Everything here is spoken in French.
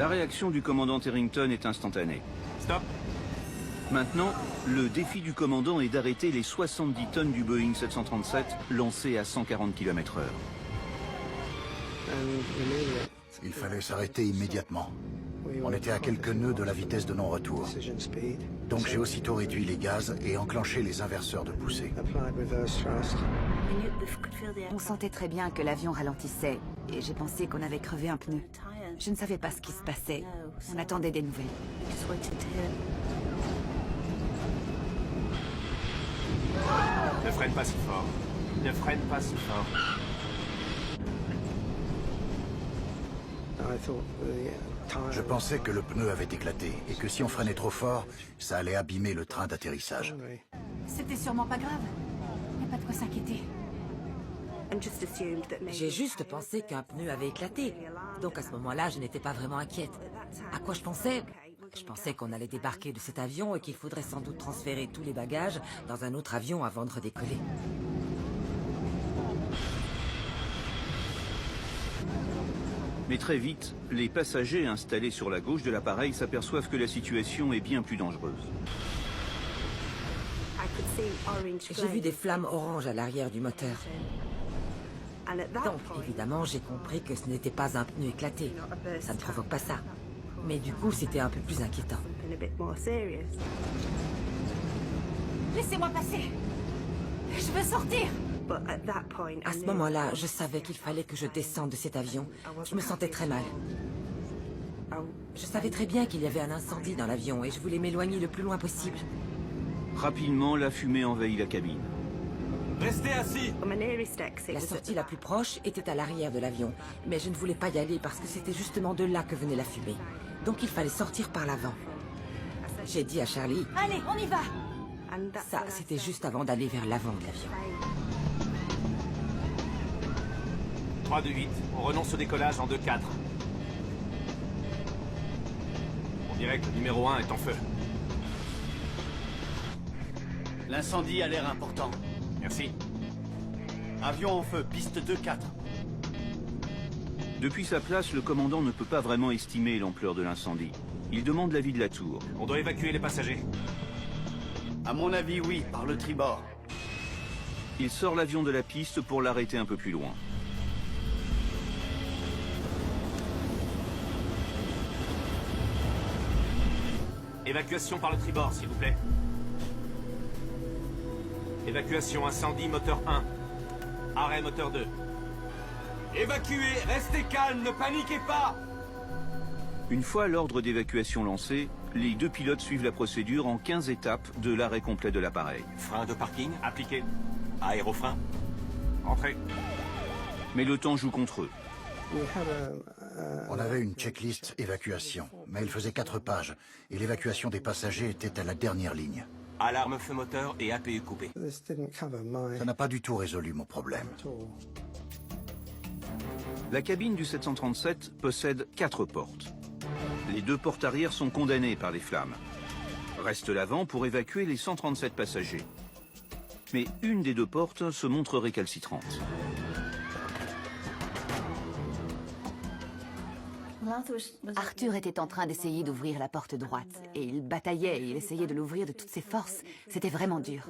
La réaction du commandant Terrington est instantanée. Stop. Maintenant, le défi du commandant est d'arrêter les 70 tonnes du Boeing 737 lancées à 140 km/h. Il fallait s'arrêter immédiatement. On était à quelques nœuds de la vitesse de non-retour. Donc j'ai aussitôt réduit les gaz et enclenché les inverseurs de poussée. On sentait très bien que l'avion ralentissait et j'ai pensé qu'on avait crevé un pneu. Je ne savais pas ce qui se passait. On attendait des nouvelles. Ne freine pas si fort. Ne freine pas si fort. Je pensais que le pneu avait éclaté et que si on freinait trop fort, ça allait abîmer le train d'atterrissage. C'était sûrement pas grave. Il n'y a pas de quoi s'inquiéter. J'ai juste pensé qu'un pneu avait éclaté. Donc à ce moment-là, je n'étais pas vraiment inquiète. À quoi je pensais? Je pensais qu'on allait débarquer de cet avion et qu'il faudrait sans doute transférer tous les bagages dans un autre avion avant de redécoller. Mais très vite, les passagers installés sur la gauche de l'appareil s'aperçoivent que la situation est bien plus dangereuse. J'ai vu des flammes oranges à l'arrière du moteur. Donc, évidemment, j'ai compris que ce n'était pas un pneu éclaté. Ça ne provoque pas ça. Mais du coup, c'était un peu plus inquiétant. Laissez-moi passer. Je veux sortir. À ce moment-là, je savais qu'il fallait que je descende de cet avion. Je me sentais très mal. Je savais très bien qu'il y avait un incendie dans l'avion et je voulais m'éloigner le plus loin possible. Rapidement, la fumée envahit la cabine. Restez assis. La sortie la plus proche était à l'arrière de l'avion, mais je ne voulais pas y aller parce que c'était justement de là que venait la fumée. Donc il fallait sortir par l'avant. J'ai dit à Charlie... Allez, on y va. Ça, c'était juste avant d'aller vers l'avant de l'avion. 3, 2, 8. On renonce au décollage en 2-4. On dirait que le numéro 1 est en feu. L'incendie a l'air important. Merci. Avion en feu, piste 2-4. Depuis sa place, le commandant ne peut pas vraiment estimer l'ampleur de l'incendie. Il demande l'avis de la tour. On doit évacuer les passagers. À mon avis, oui, par le tribord. Il sort l'avion de la piste pour l'arrêter un peu plus loin. Évacuation par le tribord, s'il vous plaît. Évacuation incendie, moteur 1. Arrêt, moteur 2. Évacuez, restez calme, ne paniquez pas! Une fois l'ordre d'évacuation lancé, les deux pilotes suivent la procédure en 15 étapes de l'arrêt complet de l'appareil. Frein de parking, appliqué. Aérofrein. Entrez. Mais le temps joue contre eux. On avait une checklist évacuation, mais elle faisait 4 pages, et l'évacuation des passagers était à la dernière ligne. Alarme feu moteur et APU coupé. Ça n'a pas du tout résolu mon problème. La cabine du 737 possède 4 portes. Les 2 portes arrière sont condamnées par les flammes. Reste l'avant pour évacuer les 137 passagers. Mais une des 2 portes se montre récalcitrante. Arthur était en train d'essayer d'ouvrir la porte droite et il bataillait et il essayait de l'ouvrir de toutes ses forces. C'était vraiment dur.